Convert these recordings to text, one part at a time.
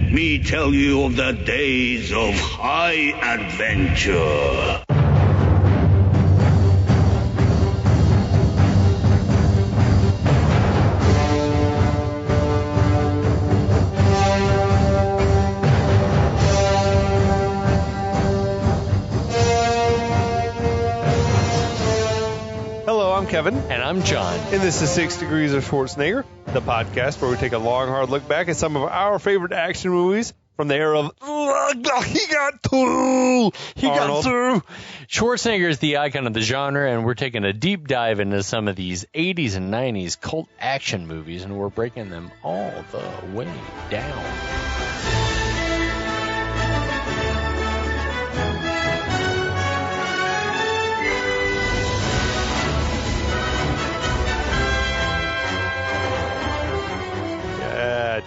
let me tell you of the days of high adventure. Hello, I'm Kevin. And I'm John. And this is 6 Degrees of Schwarzenegger, the podcast where we take a long, hard look back at some of our favorite action movies from the era of he got through. Schwarzenegger is the icon of the genre, and we're taking a deep dive into some of these 80s and 90s cult action movies, and we're breaking them all the way down.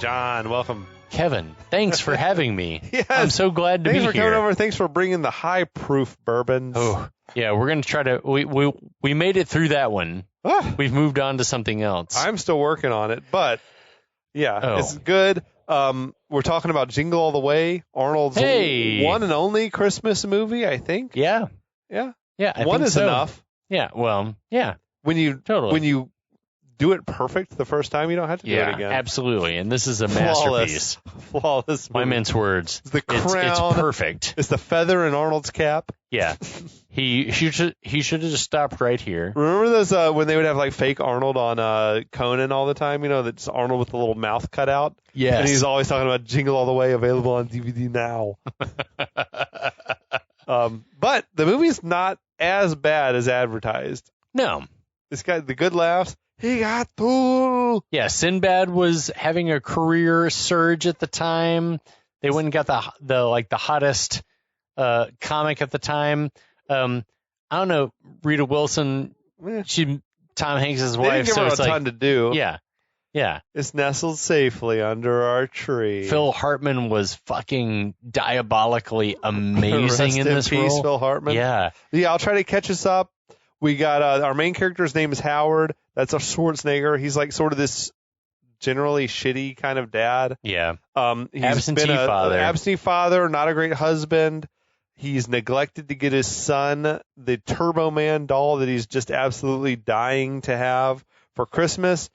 John, welcome. Kevin, thanks for having me. Yes. I'm so glad to be here. Thanks for coming over. Thanks for bringing the high-proof bourbons. Oh, yeah, we're going to try to... We made it through that one. We've moved on to something else. I'm still working on it, but yeah, It's good. We're talking about Jingle All the Way, Arnold's one and only Christmas movie, I think. Yeah. Yeah. Yeah, I one think is so. enough. Yeah, well, yeah. When you do it perfect the first time, you don't have to do it again. Absolutely. And this is a masterpiece. Flawless movie. My mince words. It's the crown. It's perfect. It's the feather in Arnold's cap. Yeah. He should have just stopped right here. Remember those when they would have like fake Arnold on Conan all the time? You know, that's Arnold with the little mouth cut out. Yes. And he's always talking about Jingle All the Way, available on DVD now. But the movie's not as bad as advertised. No. This guy, the good laughs. He got through. Yeah, Sinbad was having a career surge at the time. They went and got the hottest comic at the time. I don't know, Rita Wilson. Tom Hanks' wife. They didn't give her a ton to do. Yeah. It's nestled safely under our tree. Phil Hartman was fucking diabolically amazing in this role. Phil Hartman. Yeah. I'll try to catch us up. We got our main character's name is Howard. That's a Schwarzenegger. He's like sort of this generally shitty kind of dad. Yeah. He's absentee been father. Absentee father, not a great husband. He's neglected to get his son the Turbo Man doll that he's just absolutely dying to have for Christmas.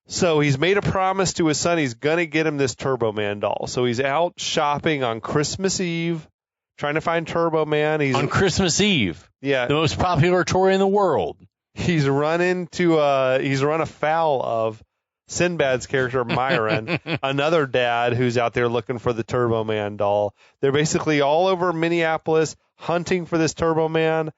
So he's made a promise to his son he's going to get him this Turbo Man doll. So he's out shopping on Christmas Eve, trying to find Turbo Man. On Christmas Eve. Yeah. The most popular toy in the world. He's run afoul of Sinbad's character, Myron, another dad who's out there looking for the Turbo Man doll. They're basically all over Minneapolis hunting for this Turbo Man.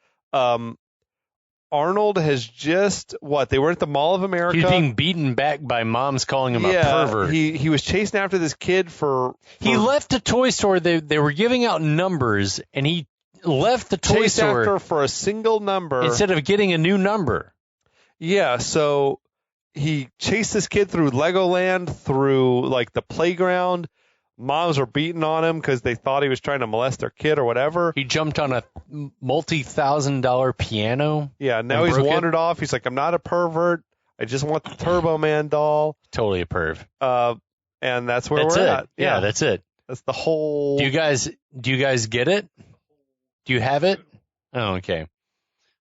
Arnold has just, they were at the Mall of America. He's being beaten back by moms calling him a pervert. He was chasing after this kid for... He left a toy store. They were giving out numbers, and he left the toy store after for a single number instead of getting a new number. Yeah, so he chased this kid through Legoland, through like the playground. Moms were beating on him because they thought he was trying to molest their kid or whatever. He jumped on a multi-$1,000 piano. Yeah, now he's wandered off. He's like, I'm not a pervert. I just want the Turbo Man doll. Totally a perv. And that's where we're at. Yeah, that's it. That's the whole... Do you guys get it? Do you have it? Oh, okay.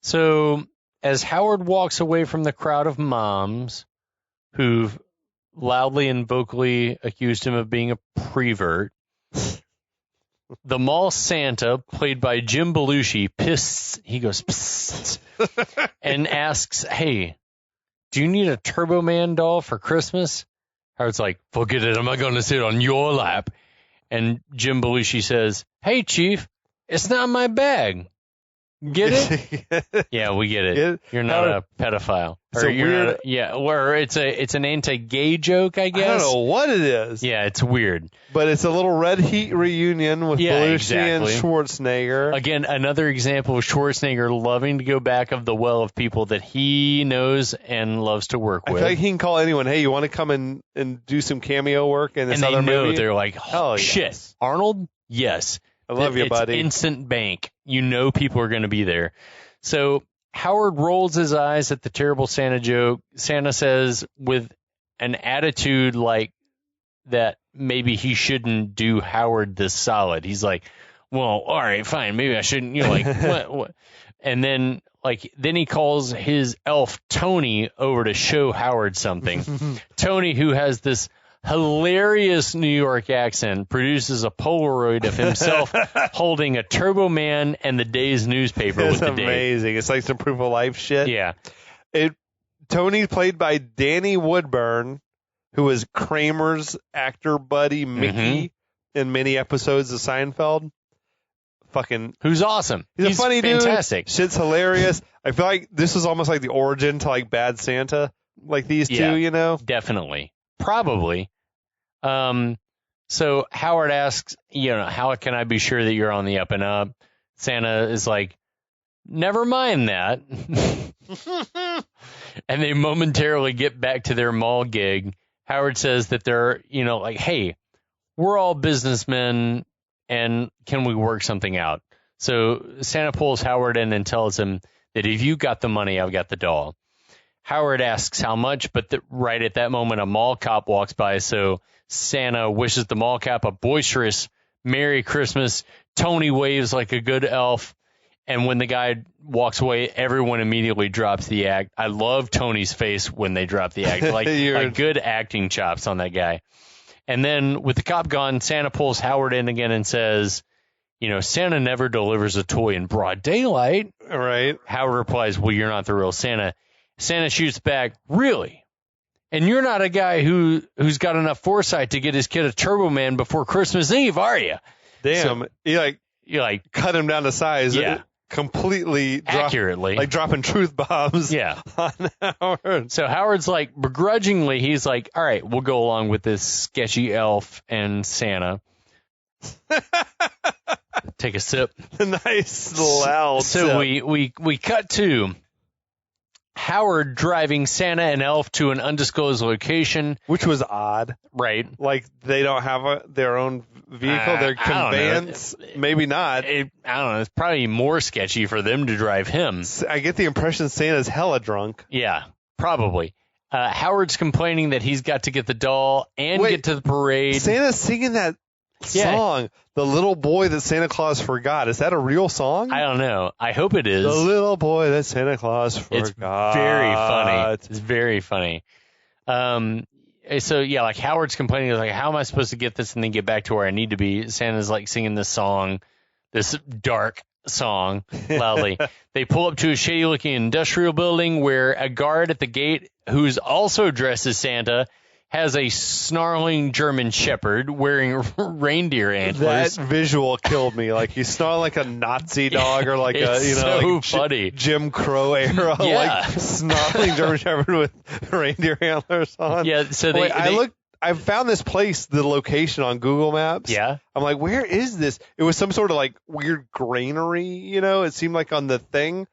So as Howard walks away from the crowd of moms who've loudly and vocally accused him of being a prevert, the mall Santa, played by Jim Belushi, goes, psst, and asks, hey, do you need a Turbo Man doll for Christmas? Howard's like, forget it, I'm not going to sit on your lap. And Jim Belushi says, hey, Chief, it's not my bag. Get it? Yeah, we get it. You're not a pedophile. Or it's an anti-gay joke, I guess. I don't know what it is. Yeah, it's weird. But it's a little Red Heat reunion with Belushi and Schwarzenegger. Again, another example of Schwarzenegger loving to go back of the well of people that he knows and loves to work with. I feel like he can call anyone, hey, you want to come and do some cameo work in this other movie? And they know, they're like, oh, shit, yes. Arnold? Yes. I love you, buddy. It's instant bank. You know people are going to be there. So Howard rolls his eyes at the terrible Santa joke. Santa says with an attitude like that maybe he shouldn't do Howard this solid. He's like, well, all right, fine, maybe I shouldn't. Like what? And then then he calls his elf Tony over to show Howard something. Tony, who has this hilarious New York accent, produces a Polaroid of himself holding a Turbo Man and the day's newspaper with the date. It's amazing. It's like some proof of life shit. Yeah. Tony played by Danny Woodburn, who was Kramer's actor buddy Mickey in many episodes of Seinfeld. Who's awesome. He's a funny fantastic. Dude. Shit's hilarious. I feel like this was almost like the origin to like Bad Santa, like these two, Definitely. Probably. So Howard asks, how can I be sure that you're on the up and up? Santa is like, never mind that. And they momentarily get back to their mall gig. Howard says that they're, hey, we're all businessmen and can we work something out? So Santa pulls Howard in and tells him that if you got the money, I've got the doll. Howard asks how much, but right at that moment, a mall cop walks by. So Santa wishes the mall cop a boisterous Merry Christmas. Tony waves like a good elf. And when the guy walks away, everyone immediately drops the act. I love Tony's face when they drop the act. Like good acting chops on that guy. And then with the cop gone, Santa pulls Howard in again and says, Santa never delivers a toy in broad daylight. Right. Howard replies, well, you're not the real Santa. Santa shoots back, really? And you're not a guy who's got enough foresight to get his kid a Turbo Man before Christmas Eve, are you? Damn. So, you cut him down to size. Yeah. Completely accurately. Dropping truth bombs on Howard. So Howard's begrudgingly, he's like, all right, we'll go along with this sketchy elf and Santa. Take a sip. Nice loud So sip. we cut to Howard driving Santa and Elf to an undisclosed location. Which was odd. Right. Like they don't have their own vehicle, their conveyance. Maybe not. I don't know. It's probably more sketchy for them to drive him. I get the impression Santa's hella drunk. Yeah, probably. Howard's complaining that he's got to get the doll and get to the parade. Santa's singing that song, The Little Boy That Santa Claus Forgot. Is that a real song? I don't know. I hope it is. The little boy that Santa Claus forgot. It's very funny. It's very funny. So Howard's complaining, how am I supposed to get this and then get back to where I need to be? Santa's singing this song, this dark song loudly. They pull up to a shady looking industrial building where a guard at the gate, who's also dressed as Santa, has a snarling German shepherd wearing reindeer antlers. That visual killed me. He's snarling like a Nazi dog or funny. Jim Crow era, snarling German shepherd with reindeer antlers on. Yeah. So I found this place, the location on Google Maps. Yeah. I'm like, where is this? It was some sort of weird granary, it seemed like on the thing.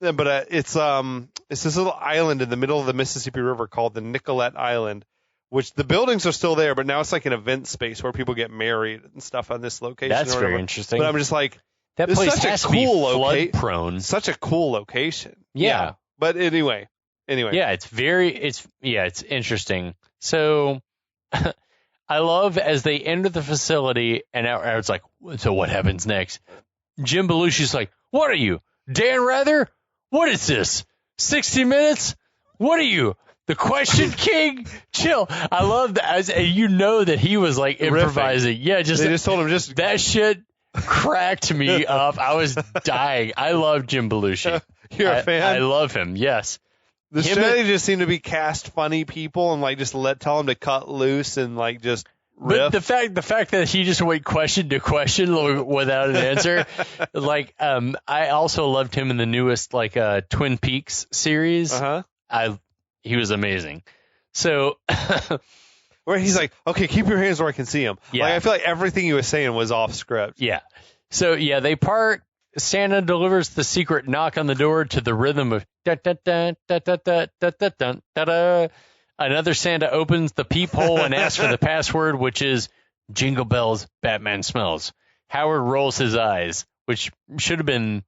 But it's this little island in the middle of the Mississippi River called the Nicollet Island, which the buildings are still there, but now it's like an event space where people get married and stuff on this location. That's very interesting. But I'm just like, that place has to be flood prone. Such a cool location. Yeah. But anyway. Yeah, it's interesting. So I love as they enter the facility and Howard's like, so what happens next? Jim Belushi's like, what are you, Dan Rather? What is this? 60 Minutes? What are you? The Question King? Chill. I love that. That he was improvising. Yeah, they just told him that shit cracked me up. I was dying. I love Jim Belushi. You're a fan? I love him. Yes. The strategy just seemed to be cast funny people and just tell them to cut loose and just riff. But the fact that he just went question to question without an answer, I also loved him in the newest Twin Peaks series. He was amazing. So where he's like, okay, keep your hands where I can see them. Yeah. I feel like everything he was saying was off script. Yeah. So they park. Santa delivers the secret knock on the door to the rhythm of da da da da da da da da da da da. Another Santa opens the peephole and asks for the password, which is Jingle Bells, Batman Smells. Howard rolls his eyes, which should have been.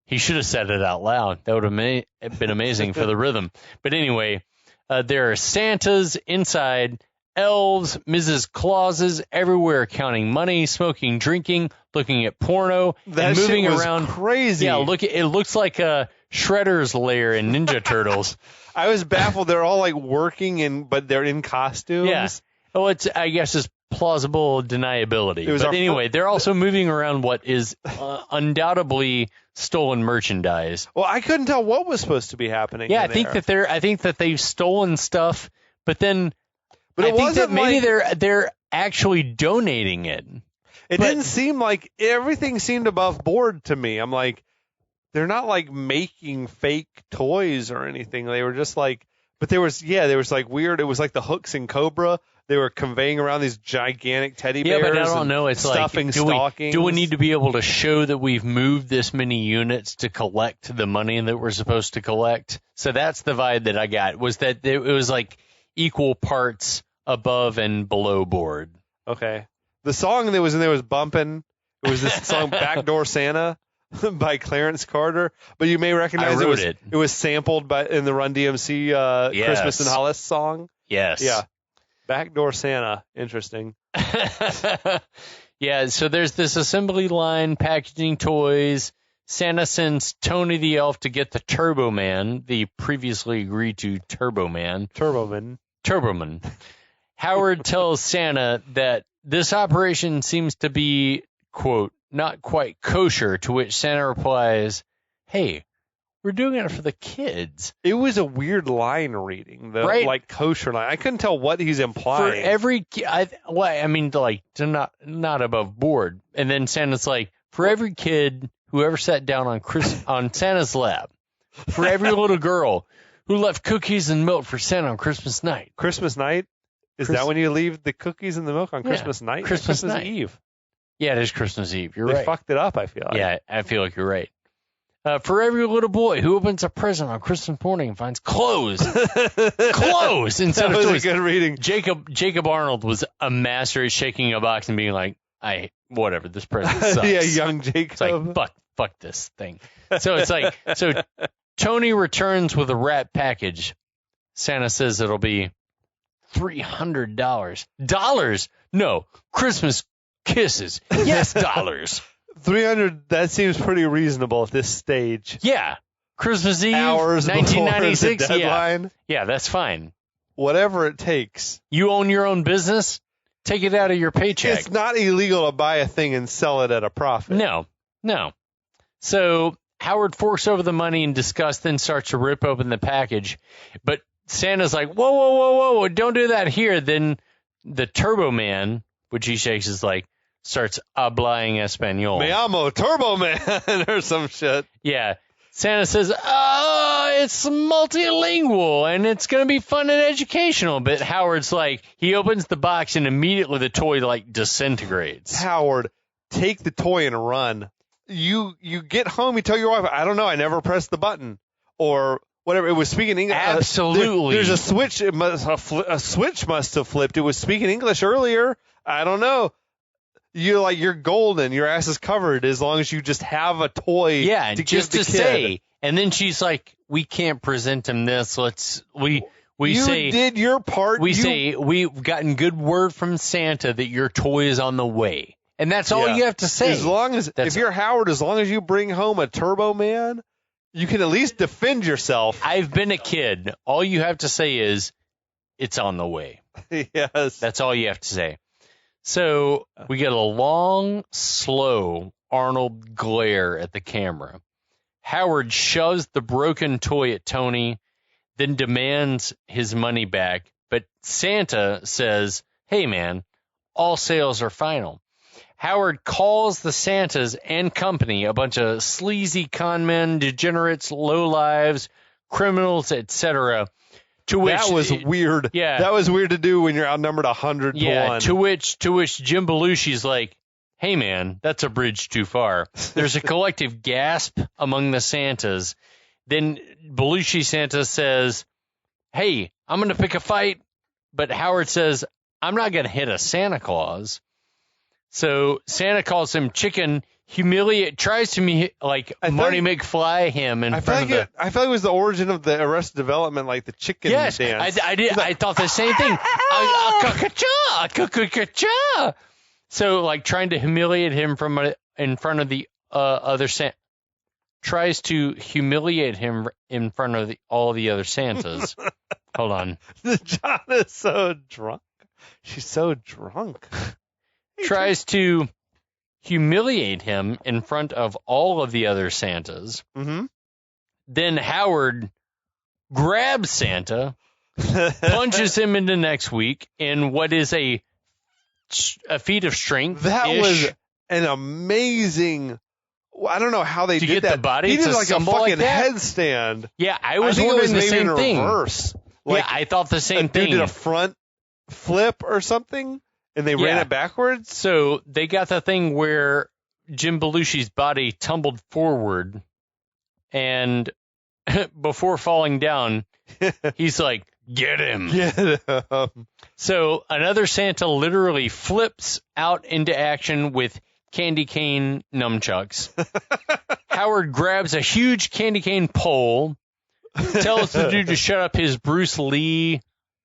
He should have said it out loud. That would have been amazing for the rhythm. But anyway, there are Santas inside. elves, Mrs. Clauses everywhere, counting money, smoking, drinking, looking at porno, That and moving shit was around. crazy. Yeah, it looks like a Shredder's lair in Ninja Turtles. I was baffled. They're all like working but they're in costumes. Yeah. Oh, I guess it's plausible deniability. It was But anyway, they're also moving around what is undoubtedly stolen merchandise. Well, I couldn't tell what was supposed to be happening. Yeah, I think that they've stolen stuff, but then But I it think that wasn't maybe like, they're actually donating it. It didn't seem like everything seemed above board to me. I'm like, they're not like making fake toys or anything. They were just like, but there was like weird. It was like the hooks in Cobra. They were conveying around these gigantic teddy bears. Yeah, but I don't know. It's stuffing like, stockings. do we need to be able to show that we've moved this many units to collect the money that we're supposed to collect? So that's the vibe that I got, was that it was like equal parts above and below board. Okay. The song that was in there was bumping. It was this song "Backdoor Santa" by Clarence Carter, but you may recognize it was sampled in the Run DMC Yes. Christmas in Hollis song. Yes. Yeah. Backdoor Santa. Interesting. Yeah, so there's this assembly line packaging toys. Santa sends Tony the elf to get the Turbo Man, the previously agreed to Turboman. Turboman. Howard tells Santa that this operation seems to be, quote, not quite kosher, to which Santa replies, hey, we're doing it for the kids. It was a weird line reading, Right? like kosher line. I couldn't tell what he's implying. For every not above board. And then Santa's like, for every kid who ever sat down on Santa's lap, for every little girl who left cookies and milk for Santa on Christmas night. Christmas night? Is that when you leave the cookies and the milk on Christmas night? Christmas night. Eve. Yeah, it is Christmas Eve. You're They right. fucked it up, I feel like. Yeah, I feel like you're right. For every little boy who opens a present on Christmas morning and finds clothes instead That of was toys. a good reading. Jacob Arnold was a master at shaking a box and being like, whatever, this present sucks. Yeah, young Jacob. It's like, fuck this thing. So it's like, so Tony returns with a wrapped package. Santa says it'll be $300. Dollars? No, Christmas kisses. Yes, dollars. 300, that seems pretty reasonable at this stage. Yeah. Christmas Eve, Hours 1996. before the deadline. Yeah, that's fine. Whatever it takes. You own your own business? Take it out of your paycheck. It's not illegal to buy a thing and sell it at a profit. No. So Howard forks over the money in disgust, then starts to rip open the package. But Santa's like, whoa, don't do that here. Then the Turbo Man, which he shakes, is like, starts hablang Espanol. Me amo Turbo Man or some shit. Yeah. Santa says, it's multilingual and it's going to be fun and educational. But Howard's like, he opens the box and immediately the toy like disintegrates. Howard, take the toy and run. You get home, you tell your wife, I don't know, I never pressed the button. Or whatever. It was speaking English. Absolutely. There's a switch. A switch must have flipped. It was speaking English earlier. I don't know. You're golden. Your ass is covered as long as you just have a toy. Yeah, to just give the to kid. say. And then she's like, we can't present him this. We say did your part. say we've gotten good word from Santa that your toy is on the way. And that's all you have to say. As long as if you're Howard, as long as you bring home a Turbo Man, you can at least defend yourself. I've been a kid. All you have to say is, it's on the way. Yes. That's all you have to say. So we get a long, slow Arnold glare at the camera. Howard shoves the broken toy at Tony, then demands his money back. But Santa says, hey, man, all sales are final. Howard calls the Santas and company a bunch of sleazy conmen, degenerates, lowlives, criminals, etc. That was weird. Yeah. That was weird to do when you're outnumbered 100 to 1. To which Jim Belushi's like, hey, man, that's a bridge too far. There's a collective gasp among the Santas. Then Belushi Santa says, hey, I'm going to pick a fight. But Howard says, I'm not going to hit a Santa Claus. So Santa calls him chicken. tries to Marty McFly him in front of the... I feel like it was the origin of the Arrested Development, like the chicken Yes, dance. I did. I thought the same thing. So, like, trying to humiliate him in front of the other Santa. Tries to humiliate him in front of all the other Santas. Hold on. John is so drunk. She's so drunk. Tries to humiliate him in front of all of the other Santas. Mm-hmm. Then Howard grabs Santa, punches him into next week in what is a feat of strength. That was an amazing. I don't know how they did that. The body he did to like a fucking that? headstand. Yeah, I was think wondering it was the same thing. Reverse. Like, yeah, I thought the same thing. Dude did a front flip or something, and they ran it backwards. So they got the thing where Jim Belushi's body tumbled forward, and before falling down, he's like, "Get him!" Get him. So another Santa literally flips out into action with candy cane nunchucks. Howard grabs a huge candy cane pole, tells the dude to shut up his Bruce Lee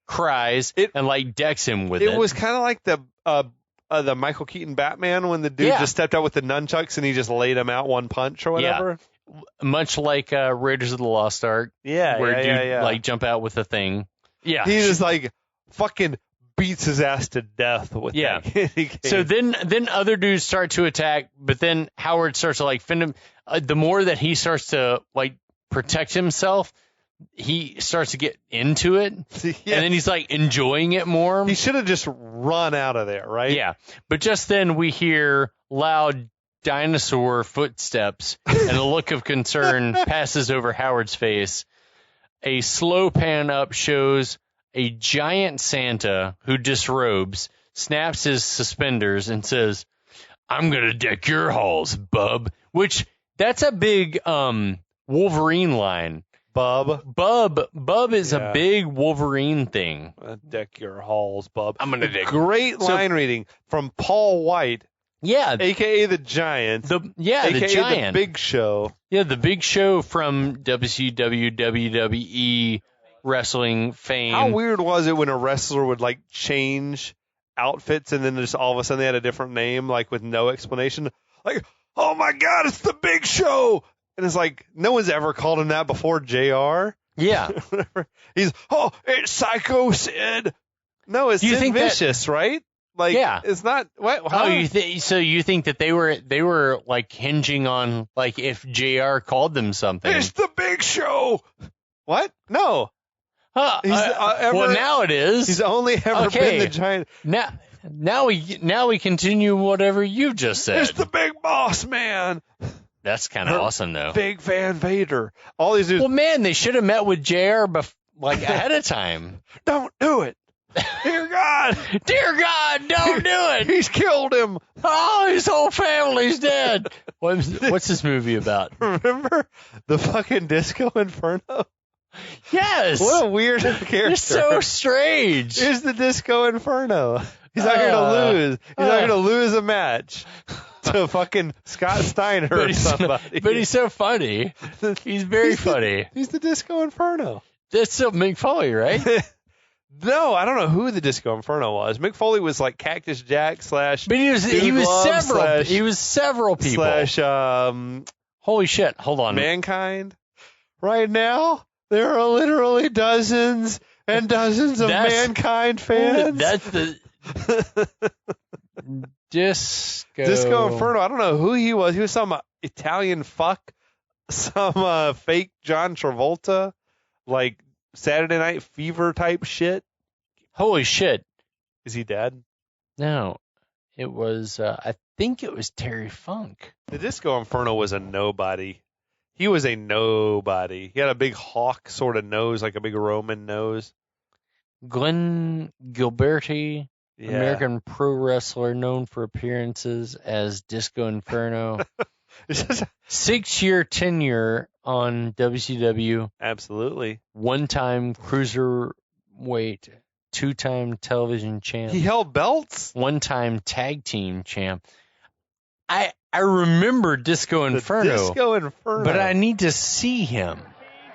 cries, and like decks him with it. It was kind of like the Michael Keaton Batman when the dude just stepped out with the nunchucks and he just laid him out one punch or whatever. Yeah. Much like Raiders of the Lost Ark. Yeah, where dude like jump out with the thing. Yeah. He just like fucking beats his ass to death with that candy cane. So then other dudes start to attack, but then Howard starts to like fend him. The more that he starts to like protect himself, he starts to get into it, and then he's like enjoying it more. He should have just run out of there, right? Yeah, but just then we hear loud dinosaur footsteps, and a look of concern passes over Howard's face. A slow pan up shows a giant Santa who disrobes, snaps his suspenders, and says, "I'm gonna deck your halls, bub." Which that's a big Wolverine line. Bub is a big Wolverine thing. Deck your halls, bub. I'm gonna deck. Great line reading from Paul White. Yeah, AKA the Giant. the AKA Giant. the Big Show. Yeah, the Big Show from WCW, WWE wrestling fame. How weird was it when a wrestler would like change outfits and then just all of a sudden they had a different name, like with no explanation? Like, oh my God, it's the Big Show. And it's like, no one's ever called him that before, JR. Yeah. It's Psycho Sid. No, it's Sid Vicious, right? Like, it's not. What? How? So you think that they were like hinging on like if JR called them something? It's the Big Show. What? No. Well, now it is. He's only ever been the Giant. Now we continue whatever you just said. It's the Big Boss Man. That's kind of awesome, though. Big Van Vader. All these dudes. Well, man, they should have met with JR ahead of time. Don't do it. Dear God. Dear God, don't do it. He's killed him. Oh, his whole family's dead. What's this movie about? Remember the fucking Disco Inferno? Yes. What a weird character. It's so strange. Here's the Disco Inferno. He's not here to lose. He's not here to lose a match to fucking Scott Steiner or somebody. But he's so funny. He's very funny. He's the Disco Inferno. That's still Mick Foley, right? No, I don't know who the Disco Inferno was. Mick Foley was like Cactus Jack / But he was several people. / holy shit, hold on. Mankind. Right now, there are literally dozens and dozens of Mankind fans. That's the Disco Inferno. I don't know who he was. He was some Italian fuck, some fake John Travolta, like Saturday Night Fever type shit. Holy shit. Is he dead? No. It was, I think it was Terry Funk. The Disco Inferno was a nobody. He was a nobody. He had a big hawk sort of nose, like a big Roman nose. Glenn Gilberti, American pro wrestler known for appearances as Disco Inferno. 6-year tenure on WCW. Absolutely. 1-time cruiserweight, 2-time television champ. He held belts? 1-time tag team champ. I I remember Disco Inferno. Disco Inferno. But I need to see him,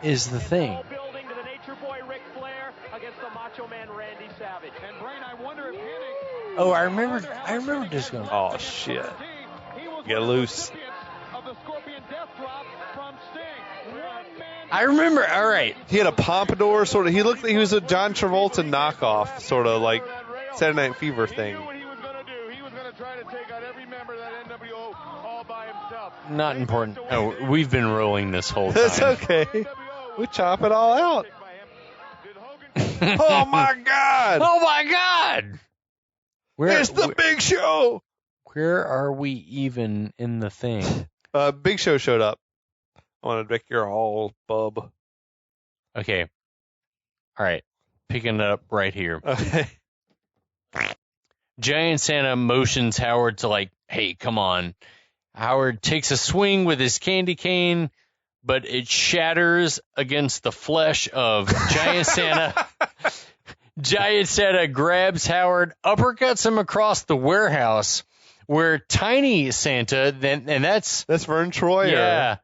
is the thing. Building to the Nature Boy Ric Flair against the Macho Man Randy Savage. And Brain, I wonder if Oh, I remember Disco. Oh, shit. Get loose. of the Scorpion Death Drop from Sting. I remember, all right. He had a pompadour, sort of. He was a John Travolta knockoff, sort of like Saturday Night Fever thing. He was going to do. He was going to try to take out every member of that NWO all by himself. Not important. Oh, we've been rolling this whole time. That's okay. We chop it all out. Oh, my God. Oh, my God. It's the Big Show. Where are we even in the thing? Big Show showed up. I want to break your all, bub. Okay. All right. Picking it up right here. Okay. Giant Santa motions Howard to like, hey, come on. Howard takes a swing with his candy cane, but it shatters against the flesh of Giant Santa. Giant Santa grabs Howard, uppercuts him across the warehouse, where Tiny Santa, and that's Vern Troyer. Yeah,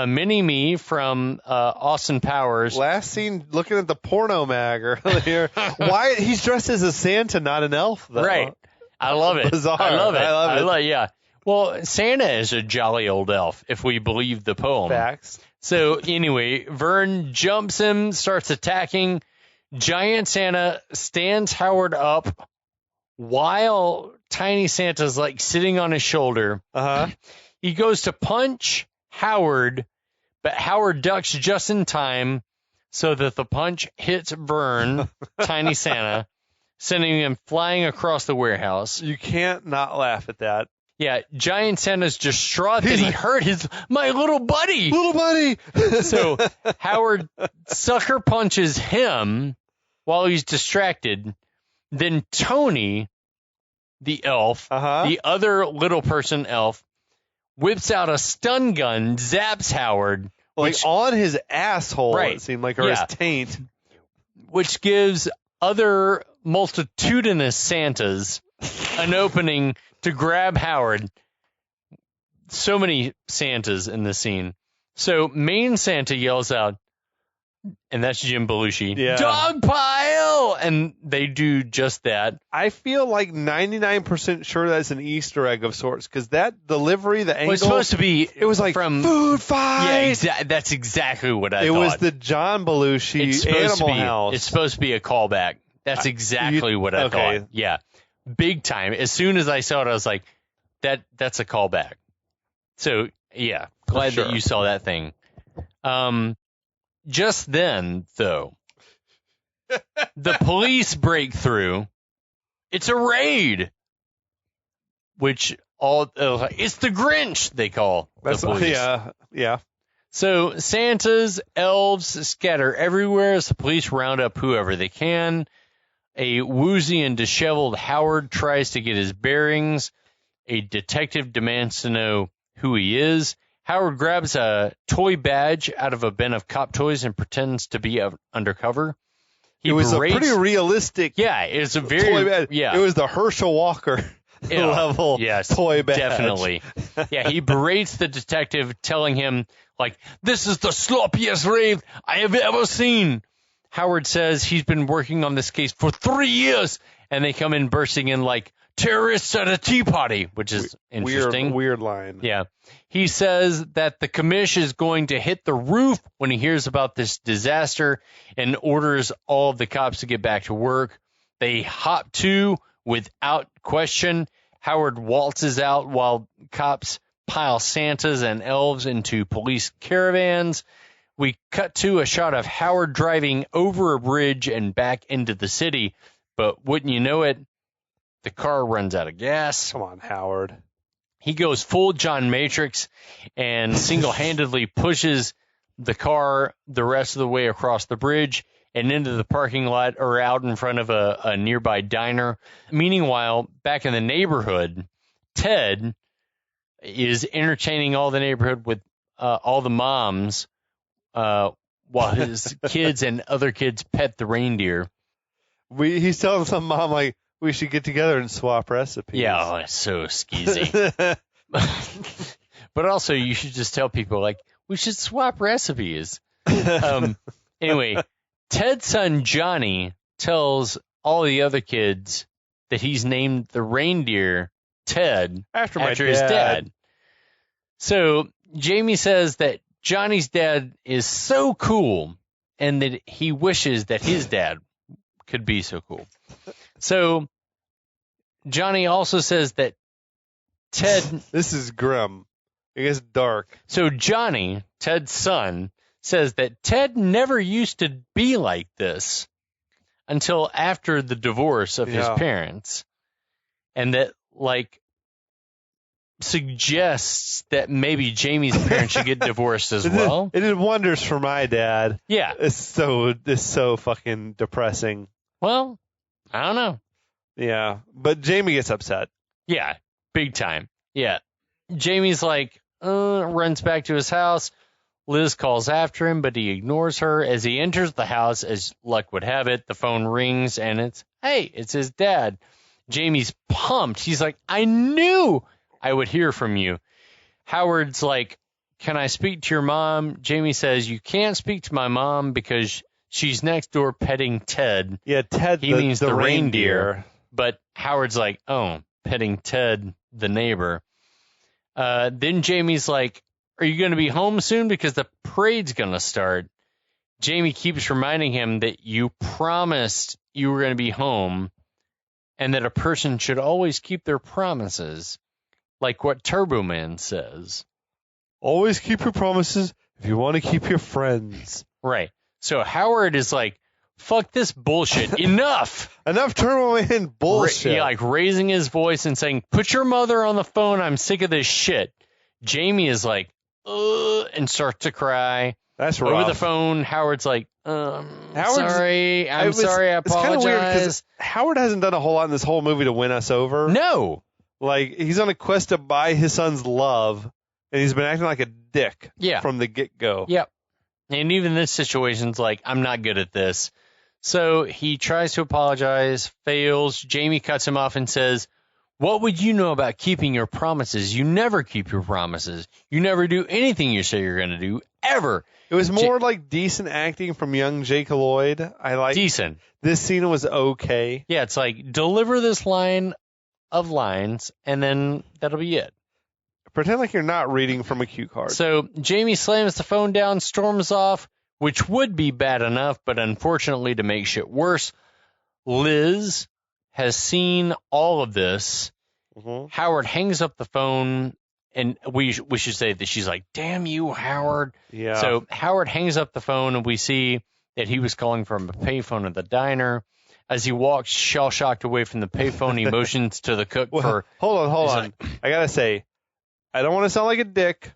Mini-Me from Austin Powers. Last seen looking at the porno mag earlier. Why he's dressed as a Santa, not an elf, though. Right. I love it. Bizarre. I love it. I love it. Yeah. Well, Santa is a jolly old elf, if we believe the poem. Facts. So anyway, Vern jumps him, starts attacking. Giant Santa stands Howard up while Tiny Santa's like sitting on his shoulder. He goes to punch Howard, but Howard ducks just in time so that the punch hits Vern, Tiny Santa, sending him flying across the warehouse. You can't not laugh at that. Yeah, Giant Santa's distraught that he hurt my little buddy. Little buddy. So Howard sucker punches him while he's distracted. Then Tony, the elf, the other little person elf, whips out a stun gun, zaps Howard. Like on his asshole, Right. it seemed like, or his taint. Which gives other multitudinous Santas an opening to grab Howard. So many Santas in the scene. So main Santa yells out, and that's Jim Belushi, dog pile! And they do just that. I feel like 99% sure that's an Easter egg of sorts, because that delivery, the angle. Well, it's supposed to be. It was like from food fight. Yeah, that's exactly what I thought. It was the John Belushi Animal House. It's supposed to be a callback. That's exactly what I thought. Yeah. Big time. As soon as I saw it, I was like, that's a callback. So, yeah. Glad that you saw that thing. Just then, though, the police break through. It's a raid. Which it's the Grinch, they call the police. Yeah. So Santas, elves scatter everywhere as the police round up whoever they can. A woozy and disheveled Howard tries to get his bearings. A detective demands to know who he is. Howard grabs a toy badge out of a bin of cop toys and pretends to be undercover. It was a pretty realistic. Yeah, it's a very toy badge. Yeah, it was the Herschel Walker level toy badge. Definitely. Yeah, he berates the detective, telling him like, "This is the sloppiest raid I have ever seen." Howard says he's been working on this case for 3 years, and they come in bursting in like terrorists at a tea party, which is interesting. Weird line. Yeah. He says that the commish is going to hit the roof when he hears about this disaster and orders all of the cops to get back to work. They hop to without question. Howard waltzes out while cops pile Santas and elves into police caravans. We cut to a shot of Howard driving over a bridge and back into the city, but wouldn't you know it, the car runs out of gas. Come on, Howard. He goes full John Matrix and single-handedly pushes the car the rest of the way across the bridge and into the parking lot or out in front of a nearby diner. Meanwhile, back in the neighborhood, Ted is entertaining all the neighborhood with all the moms while his kids and other kids pet the reindeer. He's telling some mom, like, we should get together and swap recipes. Yeah, it's so skeezy. But also, you should just tell people, like, we should swap recipes. Anyway, Ted's son Johnny tells all the other kids that he's named the reindeer Ted After his dad. So Jamie says that Johnny's dad is so cool and that he wishes that his dad could be so cool. So Johnny also says that Ted... This is grim. It gets dark. So Johnny, Ted's son, says that Ted never used to be like this until after the divorce of his parents. And that, like, suggests that maybe Jamie's parents should get divorced as well. It did wonders for my dad. Yeah. It's so fucking depressing. Well, I don't know. Yeah. But Jamie gets upset. Yeah. Big time. Yeah. Jamie's like, runs back to his house. Liz calls after him, but he ignores her. As he enters the house, as luck would have it, the phone rings, and it's his dad. Jamie's pumped. He's like, I knew I would hear from you. Howard's like, can I speak to your mom? Jamie says, you can't speak to my mom because she's next door petting Ted. Yeah, Ted, he means the reindeer. But Howard's like, oh, petting Ted, the neighbor. Then Jamie's like, are you going to be home soon? Because the parade's going to start. Jamie keeps reminding him that you promised you were going to be home and that a person should always keep their promises, like what Turbo Man says. Always keep your promises if you want to keep your friends. Right. So Howard is like, fuck this bullshit. Enough. Enough Turbo Man bullshit. Like raising his voice and saying, put your mother on the phone. I'm sick of this shit. Jamie is like, and starts to cry. That's rough. Over the phone, Howard's like, sorry, I apologize. It's kind of weird because Howard hasn't done a whole lot in this whole movie to win us over. No. Like, he's on a quest to buy his son's love, and he's been acting like a dick from the get-go. Yep. And even this situation's like, I'm not good at this. So he tries to apologize, fails. Jamie cuts him off and says, what would you know about keeping your promises? You never keep your promises. You never do anything you say you're going to do, ever. It was more like decent acting from young Jake Lloyd. I like decent. This scene was okay. Yeah, it's like, deliver this line of lines, and then that'll be it. Pretend like you're not reading from a cue card. So Jamie slams the phone down, storms off, which would be bad enough, but unfortunately, to make shit worse, Liz has seen all of this. Mm-hmm. Howard hangs up the phone, and we should say that she's like, damn you, Howard. Yeah. So Howard hangs up the phone, and we see that he was calling from a payphone at the diner. As he walks shell-shocked away from the payphone, he motions to the cook for... Hold on. I got to say, I don't want to sound like a dick,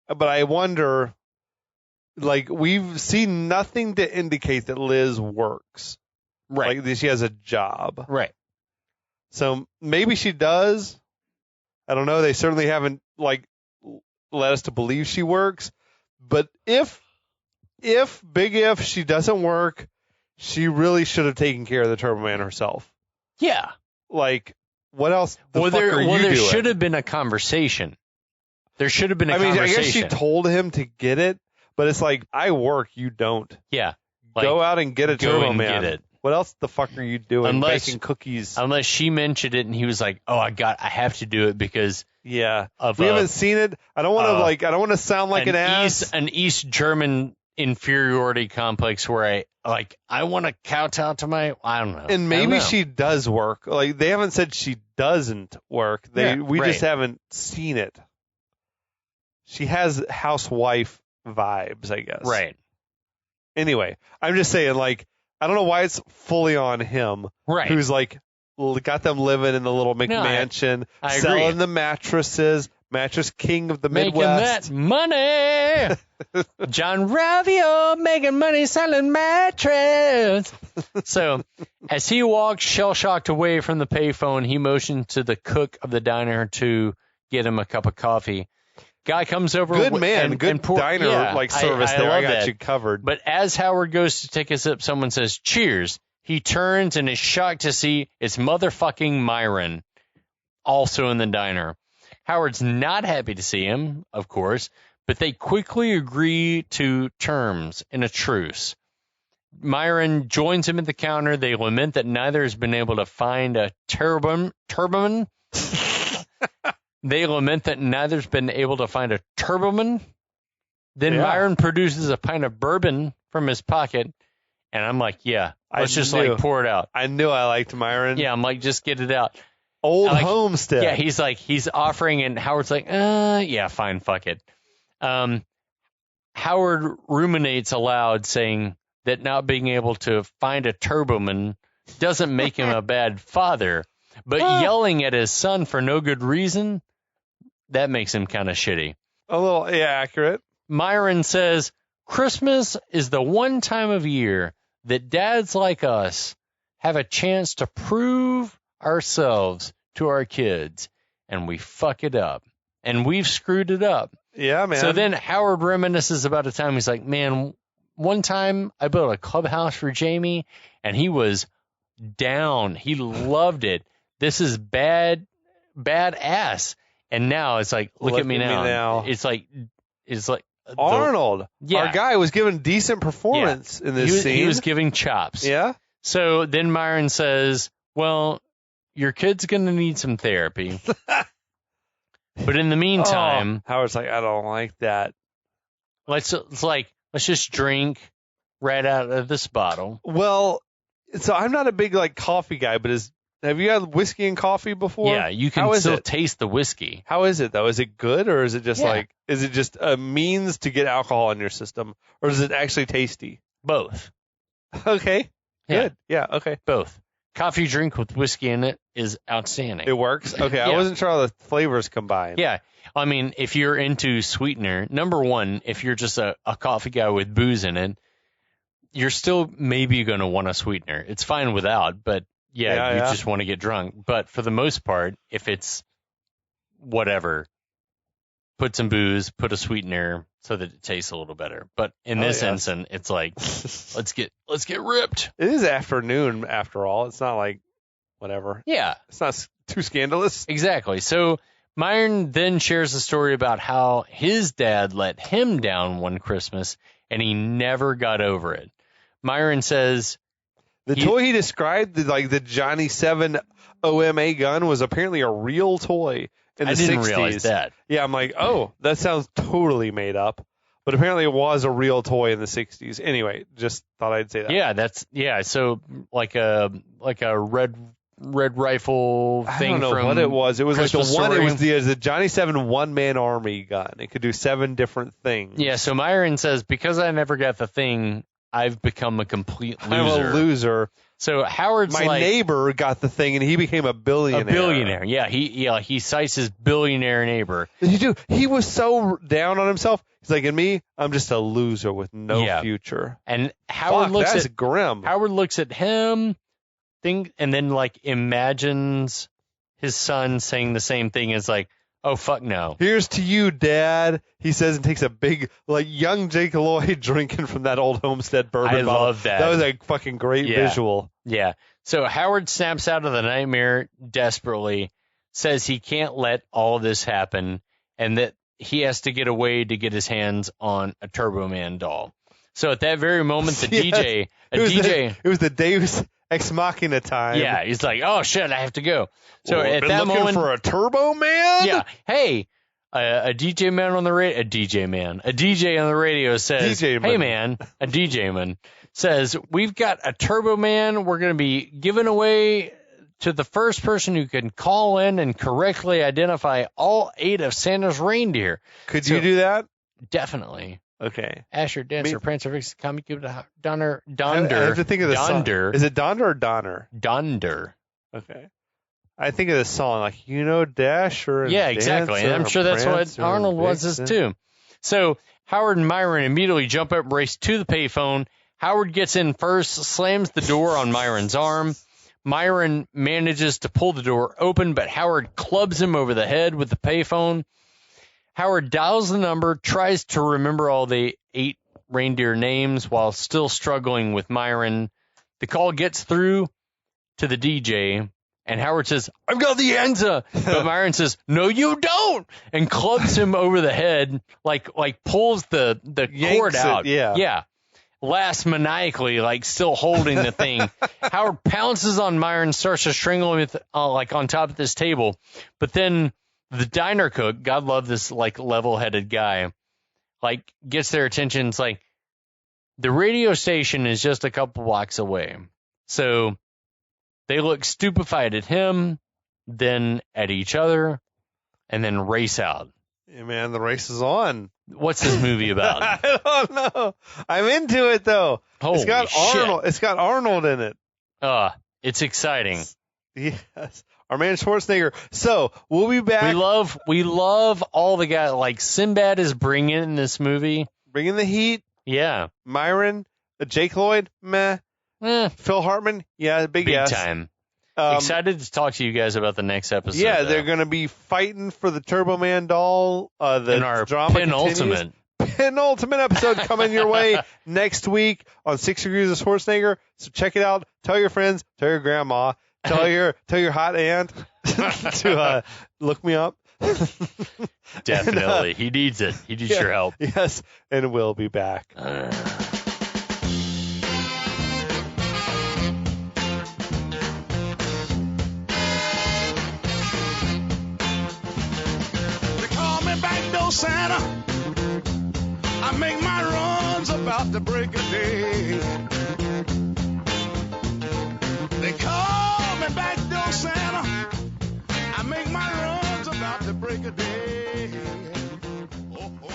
but I wonder, like, we've seen nothing to indicate that Liz works. Right. Like, she has a job. Right. So maybe she does. I don't know. They certainly haven't, like, led us to believe she works. But if she doesn't work, she really should have taken care of the Turbo Man herself. Yeah. Like, what else are you there doing? should have been a conversation. There should have been a conversation. I guess she told him to get it, but it's like, I work, you don't. Yeah. Like, go out and get a Turbo Man. Get it. What else the fuck are you doing? Baking cookies. Unless she mentioned it and he was like, oh, I have to do it because we haven't seen it. I don't want to I don't want to sound like an ass. An East German inferiority complex where I want to kowtow to I don't know. And maybe she does work. Like, they haven't said she doesn't work. We just haven't seen it. She has housewife vibes, I guess. Right. Anyway, I'm just saying, like, I don't know why it's fully on him. Right. Who's like got them living in the little McMansion, I selling agree. the mattresses, mattress king of the Midwest. Making that money. John Ravio making money selling mattress. So as he walks shell-shocked away from the payphone, he motions to the cook of the diner to get him a cup of coffee. Guy comes over. Good man. Good diner service there. I got you covered. But as Howard goes to take a sip, someone says, cheers. He turns and is shocked to see it's motherfucking Myron, also in the diner. Howard's not happy to see him, of course, but they quickly agree to terms in a truce. Myron joins him at the counter. They lament that neither has been able to find a turban. They lament that neither's been able to find a turboman. Then Myron produces a pint of bourbon from his pocket, and I'm like, yeah, let's just like pour it out. I knew I liked Myron. Yeah, I'm like, just get it out. Old homestead. Yeah, he's offering, and Howard's like, yeah, fine, fuck it. Howard ruminates aloud, saying that not being able to find a turboman doesn't make him a bad father, but yelling at his son for no good reason, that makes him kind of shitty. A little, accurate. Myron says, Christmas is the one time of year that dads like us have a chance to prove ourselves to our kids, and we fuck it up. And we've screwed it up. Yeah, man. So then Howard reminisces about a time he's like, man, one time I built a clubhouse for Jamie, and he was down. He loved it. This is badass. And now it's like, look at me now. It's like Arnold, our guy, was giving decent performance in this scene. He was giving chops. Yeah. So then Myron says, well, your kid's going to need some therapy. But in the meantime, Howard's like, I don't like that. Let's just drink right out of this bottle. Well, so I'm not a big like coffee guy, but have you had whiskey and coffee before? Yeah, you can still taste the whiskey. How is it though? Is it good, or is it just is it just a means to get alcohol in your system, or is it actually tasty? Both. Okay. Good. Yeah. Okay. Both. Coffee drink with whiskey in it is outstanding. It works? Okay. I wasn't sure how the flavors combine. Yeah. I mean, if you're into sweetener, number one, if you're just a coffee guy with booze in it, you're still maybe going to want a sweetener. It's fine without, but you just want to get drunk. But for the most part, if it's whatever, put some booze, put a sweetener so that it tastes a little better. But in this instance, it's like, let's get ripped. It is afternoon after all. It's not like whatever. Yeah. It's not too scandalous. Exactly. So Myron then shares a story about how his dad let him down one Christmas and he never got over it. Myron says the toy he described, like the Johnny 7 OMA gun, was apparently a real toy in the 60s. I didn't realize that. Yeah, I'm like, that sounds totally made up. But apparently it was a real toy in the 60s. Anyway, just thought I'd say that. Yeah, so like a red rifle thing. I don't know what it was. It was Christmas like the one. Story. It was the Johnny 7 one-man army gun. It could do 7 different things. Yeah. So Myron says, because I never got the thing, I've become a complete loser. I'm a loser. So Howard's my neighbor got the thing and he became a billionaire. A billionaire. Yeah. He cites his billionaire neighbor. He was so down on himself. He's like, and me, I'm just a loser with no future. And Howard that's grim. Howard looks at him. And then like imagines his son saying the same thing as like, oh fuck no. Here's to you, Dad. He says and takes a big like young Jake Lloyd drinking from that old homestead bourbon. I love that. That was a fucking great visual. Yeah. So Howard snaps out of the nightmare desperately, says he can't let all this happen, and that he has to get away to get his hands on a Turbo Man doll. So at that very moment, the DJ, it was the Dave's Ex Machina time. Yeah, he's like, oh shit, I have to go. So at that moment, for a Turbo Man. Yeah, hey, a DJ on the radio says, hey man, a DJ man says, we've got a Turbo Man. We're going to be giving away to the first person who can call in and correctly identify all 8 of Santa's reindeer. Could you do that? Definitely. Okay. Asher, Dancer, Prancer, Vixen, Comic, Donner. I have to think of the song. Is it Donder or Donner? Donder. Okay. I think of the song like, Dasher. And yeah, exactly. And I'm sure that's what Arnold was too. So Howard and Myron immediately jump up and race to the payphone. Howard gets in first, slams the door on Myron's arm. Myron manages to pull the door open, but Howard clubs him over the head with the payphone. Howard dials the number, tries to remember all the 8 reindeer names while still struggling with Myron. The call gets through to the DJ, And Howard says, I've got the answer. But Myron says, no, you don't. And clubs him over the head, like pulls the cord out. Yeah. Laughs maniacally, like still holding the thing. Howard pounces on Myron, starts to strangle him with, like on top of this table. But then the diner cook, God love this like level-headed guy, like gets their attention. It's like the radio station is just a couple blocks away. So they look stupefied at him, then at each other, and then race out. Yeah, man, the race is on. What's this movie about? I don't know. I'm into it though. Holy it's got shit. Arnold. It's got Arnold in it. It's exciting. Yes, our man Schwarzenegger. So we'll be back. We love all the guys. Like Sinbad is bringing in this movie. Bringing the heat. Yeah. Myron, Jake Lloyd, meh. Phil Hartman, yeah, big yes. Time. Excited to talk to you guys about the next episode. Yeah, they're going to be fighting for the Turbo Man doll. In our drama penultimate episode coming your way next week on 6 Degrees of Schwarzenegger. So check it out. Tell your friends. Tell your grandma. Tell your hot aunt to look me up. Definitely, he needs it. He needs your help. Yes, and we'll be back. Santa, I make my runs about the break of day. They call me back door Santa, I make my runs about the break of day. Oh, oh.